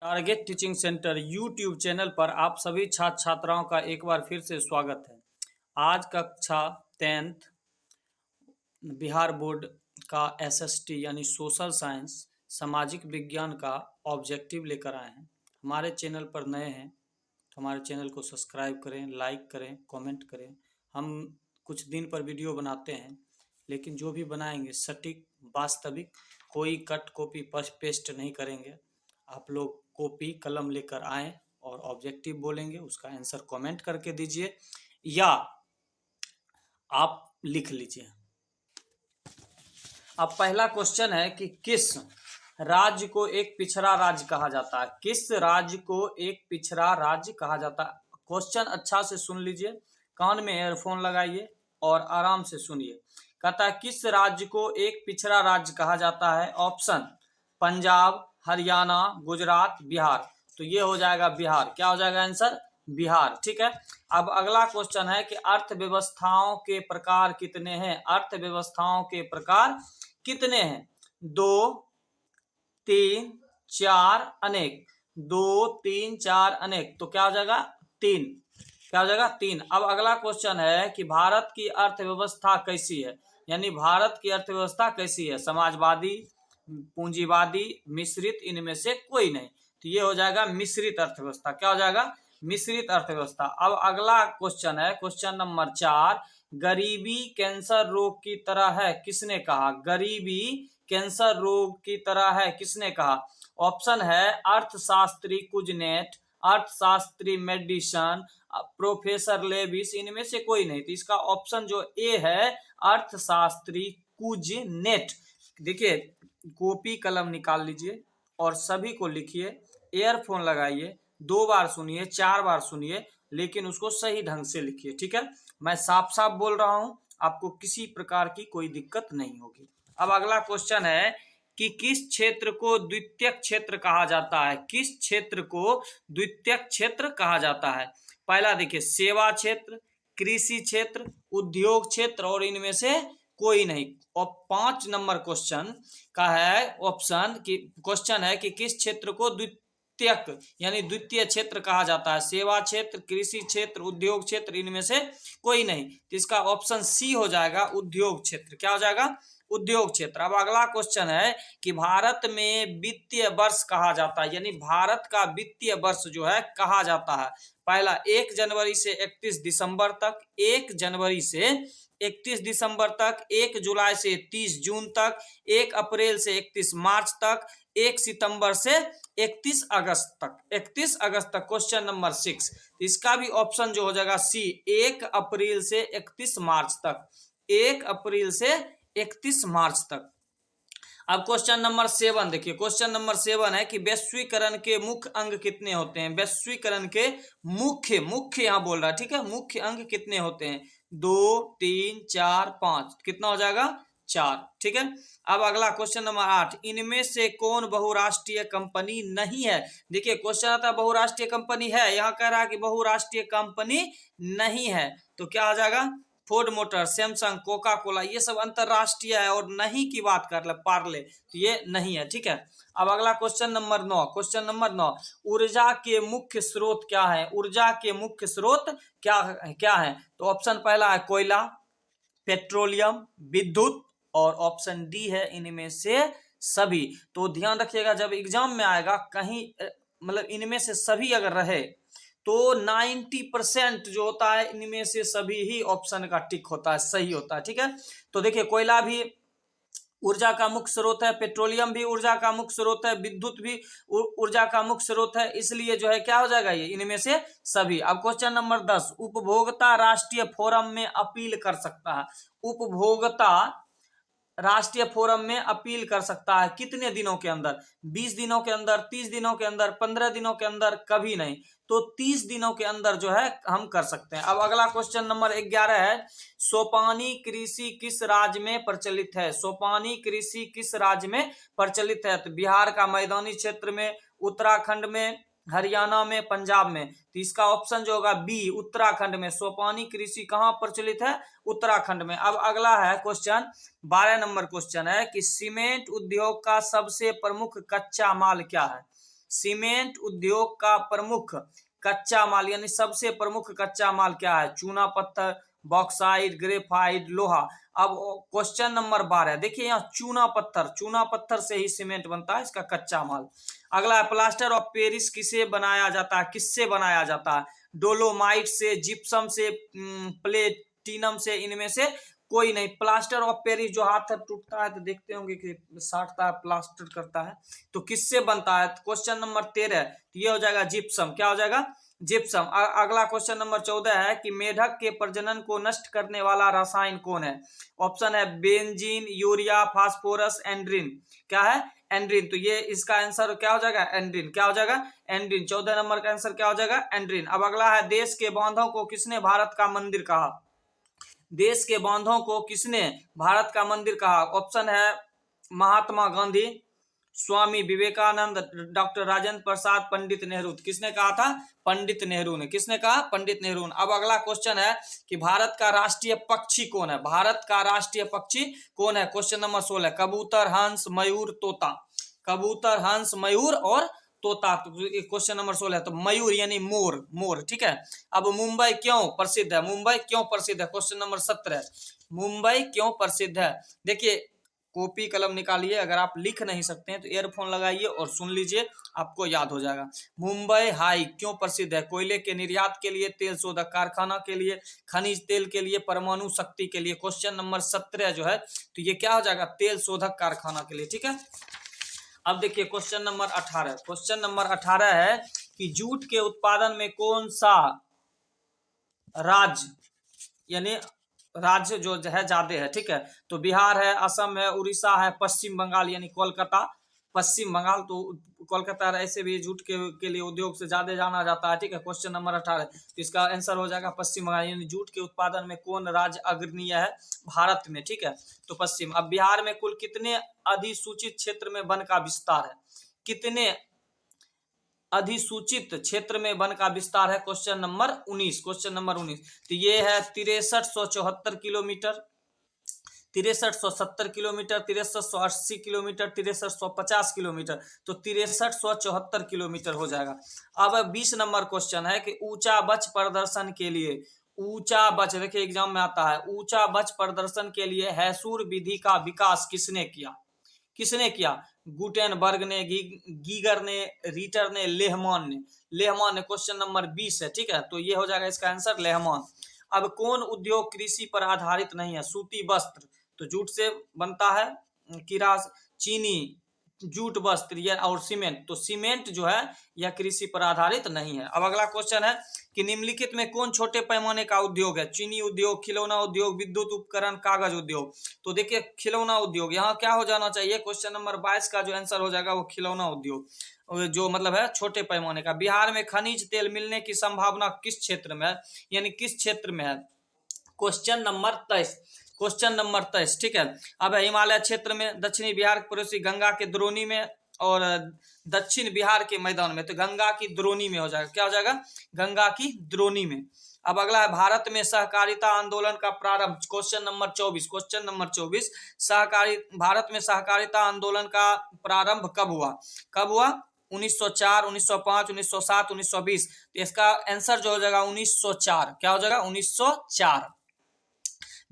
Target teaching centre YouTube channel पर आप सभी छात्र छात्राओं का एक बार फिर से स्वागत है। आज कक्षा 10th बिहार बोर्ड का एसएसटी यानी सोशल साइंस सामाजिक विज्ञान का ऑब्जेक्टिव लेकर आए हैं। हमारे चैनल पर नए हैं तो हमारे चैनल को सब्सक्राइब करें, लाइक करें, कमेंट करें। हम कुछ दिन पर वीडियो बनाते हैं, लेकिन जो भी बनाएंगे सटीक वास्तविक, कोई कट कॉपी पेस्ट नहीं करेंगे। आप लोग कॉपी कलम लेकर आएँ और ऑब्जेक्टिव बोलेंगे, उसका आंसर कमेंट करके दीजिए या आप लिख लीजिए। अब पहला क्वेश्चन है कि किस राज्य को एक पिछड़ा राज्य कहा जाता है? किस राज्य को एक पिछड़ा राज्य कहा जाता है? क्वेश्चन अच्छा से सुन लीजिए, कान में एयरफोन लगाइए और आराम से सुनिए। कहता है किस राज्य को एक पिछड़ा राज्य कहा जाता है? ऑप्शन पंजाब, हरियाणा, गुजरात, बिहार। तो ये हो जाएगा बिहार। क्या हो जाएगा आंसर? बिहार। ठीक है। अब अगला क्वेश्चन है कि अर्थव्यवस्थाओं के प्रकार कितने हैं? अर्थव्यवस्थाओं के प्रकार कितने हैं? 2, 3, 4, अनेक। 2, 3, 4, अनेक। तो क्या हो जाएगा? 3। क्या हो जाएगा? 3। अब अगला क्वेश्चन है कि भारत की अर्थव्यवस्था कैसी है? यानी भारत की अर्थव्यवस्था कैसी है? समाजवादी, पूंजीवादी, मिश्रित, इनमें से कोई नहीं। तो ये हो जाएगा मिश्रित अर्थव्यवस्था। क्या हो जाएगा? मिश्रित अर्थव्यवस्था। अब अगला क्वेश्चन है क्वेश्चन नंबर 4, गरीबी कैंसर रोग की तरह है, किसने कहा? गरीबी कैंसर रोग की तरह है, किसने कहा? ऑप्शन है अर्थशास्त्री कुजनेट, अर्थशास्त्री मेडिसन, प्रोफेसर लेविस, इनमें से कोई नहीं। तो इसका ऑप्शन जो ए है अर्थशास्त्री कुजनेट। देखिए, कॉपी कलम निकाल लीजिए और सभी को लिखिए, एयरफोन लगाइए, 2 बार सुनिए, 4 बार सुनिए, लेकिन उसको सही ढंग से लिखिए। ठीक है, मैं साफ साफ बोल रहा हूं, आपको किसी प्रकार की कोई दिक्कत नहीं होगी। अब अगला क्वेश्चन है कि किस क्षेत्र को द्वितीयक क्षेत्र कहा जाता है? किस क्षेत्र को द्वितीयक क्षेत्र कहा जाता है? पहला देखिए, सेवा क्षेत्र, कृषि क्षेत्र, उद्योग क्षेत्र और इनमें से कोई नहीं। और 5 नंबर क्वेश्चन का है ऑप्शन की क्वेश्चन है कि किस क्षेत्र को द्वितीयक यानी द्वितीय क्षेत्र कहा जाता है? सेवा क्षेत्र, कृषि क्षेत्र, उद्योग क्षेत्र, इनमें से कोई नहीं। तो इसका ऑप्शन सी हो जाएगा उद्योग क्षेत्र। क्या हो जाएगा? उद्योग क्षेत्र। अब अगला क्वेश्चन है कि भारत में वित्तीय वर्ष कहा जाता है, यानी भारत का वित्तीय वर्ष जो है कहा जाता है। पहला 1 जनवरी से 31 दिसंबर तक, 1 जनवरी से 31 दिसंबर तक, 1 जुलाई से 30 जून तक, 1 अप्रैल से 31 मार्च तक, 1 सितंबर से 31 अगस्त तक। 31 अगस्त तक क्वेश्चन नंबर 6। इसका भी ऑप्शन जो हो जाएगा सी, 1 अप्रैल से 31 मार्च तक। 1 अप्रैल से 31 मार्च तक। अब क्वेश्चन नंबर 7 देखिए, क्वेश्चन नंबर 7 है कि वैश्वीकरण के मुख्य अंग कितने होते हैं? वैश्वीकरण के मुख्य यहाँ बोल रहा है, ठीक है, मुख्य अंग कितने होते हैं? 2, 3, 4, 5। कितना हो जाएगा? 4। ठीक है। अब अगला क्वेश्चन नंबर 8, इनमें से कौन बहुराष्ट्रीय कंपनी नहीं है? देखिए, क्वेश्चन आता है बहुराष्ट्रीय कंपनी है, यहाँ कह रहा है कि बहुराष्ट्रीय कंपनी नहीं है। तो क्या हो जाएगा? Ford motor, Samsung, Coca Cola, ये सब अंतरराष्ट्रीय है। और नहीं की बात कर ले पार्ले, तो ये नहीं है। ठीक है। अब अगला क्वेश्चन नंबर 9, क्वेश्चन नंबर 9, ऊर्जा के मुख्य स्रोत क्या है? ऊर्जा के मुख्य स्रोत क्या है? तो ऑप्शन पहला है कोयला, पेट्रोलियम, विद्युत और ऑप्शन डी है इनमें से सभी। तो ध्यान रखिएगा, जब एग्जाम में आएगा कहीं मतलब इनमें से सभी अगर रहे तो 90% जो होता है इनमें से सभी ही ऑप्शन का टिक होता है, सही होता है। ठीक है। तो देखिए, कोयला भी ऊर्जा का मुख्य स्रोत है, पेट्रोलियम भी ऊर्जा का मुख्य स्रोत है, विद्युत भी ऊर्जा का मुख्य स्रोत है, इसलिए जो है क्या हो जाएगा? ये इनमें से सभी। अब क्वेश्चन नंबर 10, उपभोक्ता राष्ट्रीय फोरम में अपील कर सकता है। उपभोक्ता राष्ट्रीय फोरम में अपील कर सकता है कितने दिनों के अंदर? 20 दिनों के अंदर, 30 दिनों के अंदर, 15 दिनों के अंदर? कभी नहीं। तो 30 दिनों के अंदर जो है हम कर सकते हैं। अब अगला क्वेश्चन नंबर 11 है, सोपानी कृषि किस राज्य में प्रचलित है? सोपानी कृषि किस राज्य में प्रचलित है? तो बिहार का मैदानी क्षेत्र में, उत्तराखंड में, हरियाणा में, पंजाब में। तो इसका ऑप्शन जो होगा बी, उत्तराखंड में। सोपानी कृषि कहाँ प्रचलित है? उत्तराखंड में। अब अगला है क्वेश्चन 12 नंबर क्वेश्चन है कि सीमेंट उद्योग का सबसे प्रमुख कच्चा माल क्या है? सीमेंट उद्योग का प्रमुख कच्चा माल यानी सबसे प्रमुख कच्चा माल क्या है? चूना पत्थर, बॉक्साइट, ग्रेफाइट, लोहा। अब क्वेश्चन नंबर 12 देखिए यहाँ चूना पत्थर से ही सीमेंट बनता है, इसका कच्चा माल। अगला है प्लास्टर ऑफ पेरिस किससे बनाया जाता है? डोलोमाइट से, जिप्सम से, प्लेटिनम से, इनमें से कोई नहीं। प्लास्टर ऑफ पेरिस जो हाथ टूटता है तो देखते होंगे कि साटता है, प्लास्टर करता है, तो किससे बनता है? क्वेश्चन नंबर 13 ये हो जाएगा जिप्सम। क्या हो जाएगा? जिप्सम। अगला क्वेश्चन नंबर 14 है कि मेढक के प्रजनन को नष्ट करने वाला रसायन कौन है? ऑप्शन है बेंजीन, यूरिया, फास्फोरस, एंड्रिन। क्या है? एंड्रिन। तो ये इसका आंसर क्या हो जाएगा? एंड्रिन। क्या हो जाएगा? एंड्रिन। 14 नंबर का आंसर क्या हो जाएगा? एंड्रिन। अब अगला है देश के बांधों को किसने भारत का मंदिर कहा? देश के बांधों को किसने भारत का मंदिर कहा? ऑप्शन है महात्मा गांधी, स्वामी विवेकानंद, डॉक्टर राजेंद्र प्रसाद, पंडित नेहरू। किसने कहा था? पंडित नेहरू ने। किसने कहा? पंडित नेहरू ने। अब अगला क्वेश्चन है कि भारत का राष्ट्रीय पक्षी कौन है? भारत का राष्ट्रीय पक्षी कौन है? क्वेश्चन नंबर 16 कबूतर, हंस, मयूर, तोता। कबूतर, हंस, मयूर और तोता। क्वेश्चन नंबर 16 तो मयूर यानी मोर। ठीक है। अब मुंबई क्यों प्रसिद्ध है? मुंबई क्यों प्रसिद्ध है? क्वेश्चन नंबर 17 मुंबई क्यों प्रसिद्ध है? देखिए कॉपी कलम निकालिए, अगर आप लिख नहीं सकते हैं तो ईयरफोन लगाइए और सुन लीजिए, आपको याद हो जाएगा। मुंबई हाई क्यों प्रसिद्ध है? कोयले के निर्यात के लिए, तेल शोधक कारखाना के लिए, खनिज तेल के लिए, परमाणु शक्ति के लिए। क्वेश्चन नंबर 17 जो है तो ये क्या हो जाएगा? तेल शोधक कारखाना के लिए। ठीक है। अब देखिए क्वेश्चन नंबर 18। क्वेश्चन नंबर 18 है कि जूट के उत्पादन में कौन सा राज्य यानी राज्य जो है ज्यादा है? ठीक है। तो बिहार है, असम है, उड़ीसा है, पश्चिम बंगाल यानी कोलकाता, पश्चिम बंगाल। तो कोलकाता ऐसे भी जूट के लिए उद्योग से ज्यादा जाना जाता है। ठीक है। क्वेश्चन नंबर 18 तो इसका आंसर हो जाएगा पश्चिम बंगाल। यानी जूट के उत्पादन में कौन राज्य अग्रणीय है भारत में? ठीक है। तो पश्चिम। अब बिहार में कुल कितने अधिसूचित क्षेत्र में वन का विस्तार है? कितने अधिसूचित क्षेत्र में वन का विस्तार है? Question number 19। क्वेश्चन नंबर 19 तो ये है 6374 किलोमीटर, 6370 किलोमीटर, 6380 किलोमीटर, 6350 किलोमीटर। तो 6374 किलोमीटर हो जाएगा। अब 20 नंबर क्वेश्चन है कि ऊंचा बच प्रदर्शन के लिए, ऊंचा बच देखिए एग्जाम में आता है, ऊंचा बच प्रदर्शन के लिए हैसूर विधि का विकास किसने किया? किसने किया? गुटेनबर्ग ने, गीगर ने, रीटर ने, लेहमान ने। लेहमान ने। क्वेश्चन नंबर 20 है। ठीक है। तो ये हो जाएगा इसका आंसर लेहमान। अब कौन उद्योग कृषि पर आधारित नहीं है? सूती वस्त्र तो जूट से बनता है, किरास, चीनी, जूट वस्त्र या और सीमेंट तो सीमेंट जो है यह कृषि पर आधारित नहीं है। अब अगला क्वेश्चन है कि निम्नलिखित में कौन छोटे पैमाने का उद्योग है? चीनी उद्योग, खिलौना उद्योग, विद्युत उपकरण, कागज उद्योग। तो देखिए खिलौना उद्योग यहाँ क्या हो जाना चाहिए? क्वेश्चन नंबर 22 का जो आंसर हो जाएगा वो खिलौना उद्योग, जो मतलब है छोटे पैमाने का। बिहार में खनिज तेल मिलने की संभावना किस क्षेत्र में है? यानी किस क्षेत्र में है? Question number 23। Question number 23। ठीक है। अब हिमालय क्षेत्र में, दक्षिणी बिहार के पड़ोसी गंगा के द्रोणी में और दक्षिण बिहार के मैदान में। तो गंगा की द्रोणी में हो जाएगा। क्या हो जाएगा? गंगा की द्रोणी में। अब अगला है भारत में सहकारिता आंदोलन का प्रारंभ। Question number 24। Question number 24 Bharat में सहकारिता आंदोलन का प्रारंभ कब हुआ? कब हुआ? 1904, 1905, 1907, 1920। तो इसका आंसर जो हो जाएगा 1904। क्या हो जाएगा? 1904।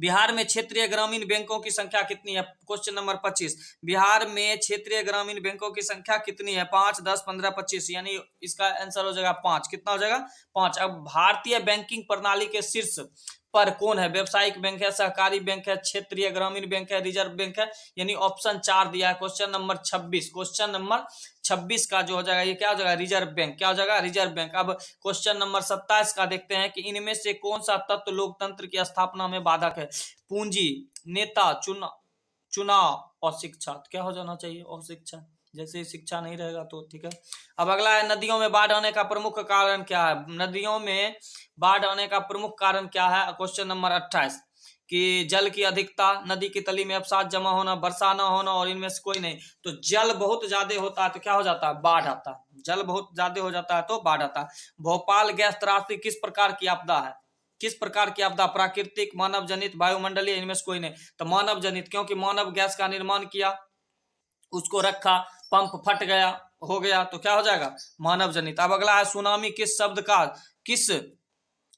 बिहार में क्षेत्रीय ग्रामीण बैंकों की संख्या कितनी है? Question number 25। बिहार में क्षेत्रीय ग्रामीण बैंकों की संख्या कितनी है? 5, 10, 15, 25 यानी इसका आंसर हो जाएगा 5। कितना हो जाएगा? 5। अब भारतीय बैंकिंग प्रणाली के शीर्ष पर कौन है? व्यवसायिक बैंक है, सहकारी बैंक है, क्षेत्रीय ग्रामीण बैंक है, रिजर्व बैंक है। यानी ऑप्शन 4 दिया है। Question number 26। क्वेश्चन नंबर 26 का जो हो जाएगा ये क्या हो जाएगा? Reserve bank. क्या हो जाएगा? Reserve bank. अब क्वेश्चन नंबर 27 का देखते हैं कि इनमें से कौन सा तत्व लोकतंत्र की स्थापना में बाधक है? पूंजी, नेता, चुनाव और शिक्षा। क्या हो जाना चाहिए? और शिक्षा। जैसे शिक्षा नहीं रहेगा तो ठीक है। अब अगला है नदियों में बाढ़ आने का प्रमुख कारण क्या है? नदियों में बाढ़ आने का प्रमुख कारण क्या है? क्वेश्चन नंबर 28 कि जल की अधिकता, नदी की तली में अवसाद जमा होना, वर्षा न होना और इनमें से कोई नहीं। तो जल बहुत ज्यादा होता है तो क्या हो जाता है? बाढ़ आता है। जल बहुत ज्यादा हो जाता है तो बाढ़ आता है। भोपाल गैस त्रासदी किस प्रकार की आपदा है? किस प्रकार की आपदा? प्राकृतिक, मानव जनित, वायुमंडलीय, इनमें से कोई नहीं। तो मानव जनित, क्योंकि मानव गैस का निर्माण किया, उसको रखा, पंप फट गया, हो गया, तो क्या हो जाएगा मानव जनित। अब अगला है सुनामी किस शब्द का, किस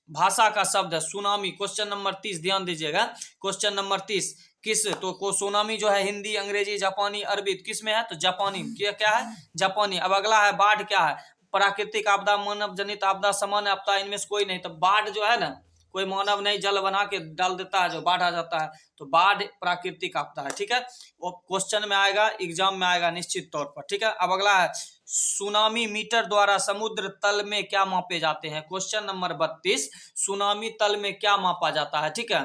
भाषा का शब्द है सुनामी। क्वेश्चन नंबर 30 ध्यान दीजिएगा, क्वेश्चन नंबर 30 किस, तो को सुनामी जो है हिंदी, अंग्रेजी, जापानी, अरबी, किस में है तो जापानी, क्या है जापानी। अब अगला है बाढ़ क्या है, प्राकृतिक आपदा, मानव जनित आपदा, सामान्य आपदा, इनमें से कोई नहीं। तो बाढ़ जो है ना कोई मानव नहीं जल बना के डाल देता है जो बाढ़ आ जाता है, तो बाढ़ प्राकृतिक आपदा है, ठीक है। वो क्वेश्चन में आएगा, एग्जाम में आएगा निश्चित तौर पर, ठीक है। अब अगला है सुनामी मीटर द्वारा समुद्र तल में क्या मापे जाते हैं। क्वेश्चन नंबर 32 सुनामी तल में क्या मापा जाता है, ठीक है,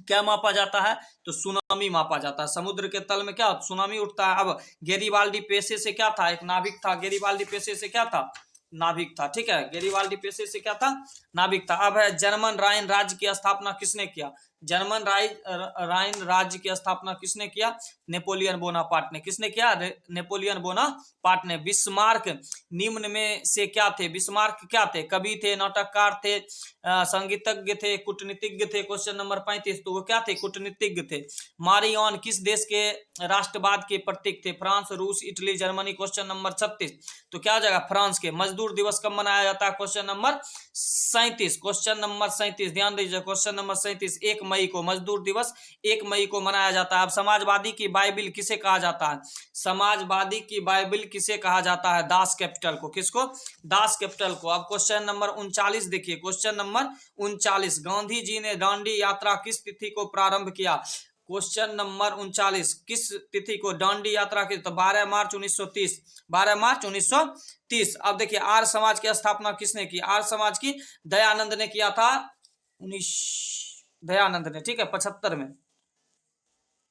क्या मापा जाता है तो सुनामी मापा जाता है। समुद्र के तल में क्या सुनामी उठता है। अब गेरिबाल्डी पेशे से क्या था, एक नाविक था, गेरिबाल्डी पेशे से क्या था नाविक था, ठीक है, गेरिबाल्डी पेशे से क्या था नाविक था। अब है जर्मन राइन राज्य की स्थापना किसने किया, जर्मन राइन राज्य की स्थापना किसने किया, नेपोलियन बोनापार्ट ने। किसने किया, नेपोलियन बोनापार्ट ने। बिस्मार्क निम्न में से क्या थे, बिस्मार्क क्या थे, कवि थे, नाटककार थे, संगीतज्ञ थे, कूटनीतिज्ञ थे। क्वेश्चन नंबर 35 तो वो क्या थे, कूटनीतिज्ञ थे। मारियन किस देश के राष्ट्रवाद के प्रतीक थे, फ्रांस, रूस, इटली, जर्मनी। क्वेश्चन नंबर 36 तो क्या हो जाएगा फ्रांस के। मजदूर दिवस कब मनाया जाता है, क्वेश्चन नंबर 37, क्वेश्चन नंबर 37 ध्यान दीजिए, क्वेश्चन नंबर 37 1 मई को, मजदूर दिवस 1 मई को मनाया जाता है। अब समाजवादी की बाइबिल किसे कहा जाता है, समाजवादी की बाइबिल किसे कहा जाता है, दास कैपिटल को। किसको, दास कैपिटल को। अब क्वेश्चन नंबर 39 देखिए, क्वेश्चन नंबर 39 गांधी जी ने दांडी यात्रा किस तिथि को प्रारंभ किया। क्वेश्चन नंबर 39 किस तिथि को दांडी यात्रा की, तो 12 मार्च 1930, 12 मार्च 1930। अब देखिए आर्य समाज की स्थापना किसने की, आर्य समाज की दयानंद ने किया था, दयानंद ने, ठीक है, 75 में,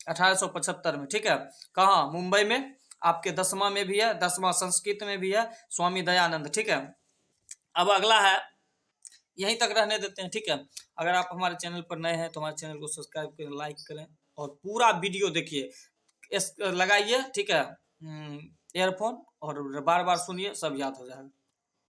1875 में, ठीक है। कहा मुंबई में, आपके 10वां में भी है, 10वां संस्कृत में भी है, स्वामी दयानंद, ठीक है। अब अगला है, यहीं तक रहने देते हैं, ठीक है। अगर आप हमारे चैनल पर नए हैं तो हमारे चैनल को सब्सक्राइब करें, लाइक करें और पूरा वीडियो देखिए, लगाइए, ठीक है, ईयरफोन, और बार बार सुनिए, सब याद हो जाएगा।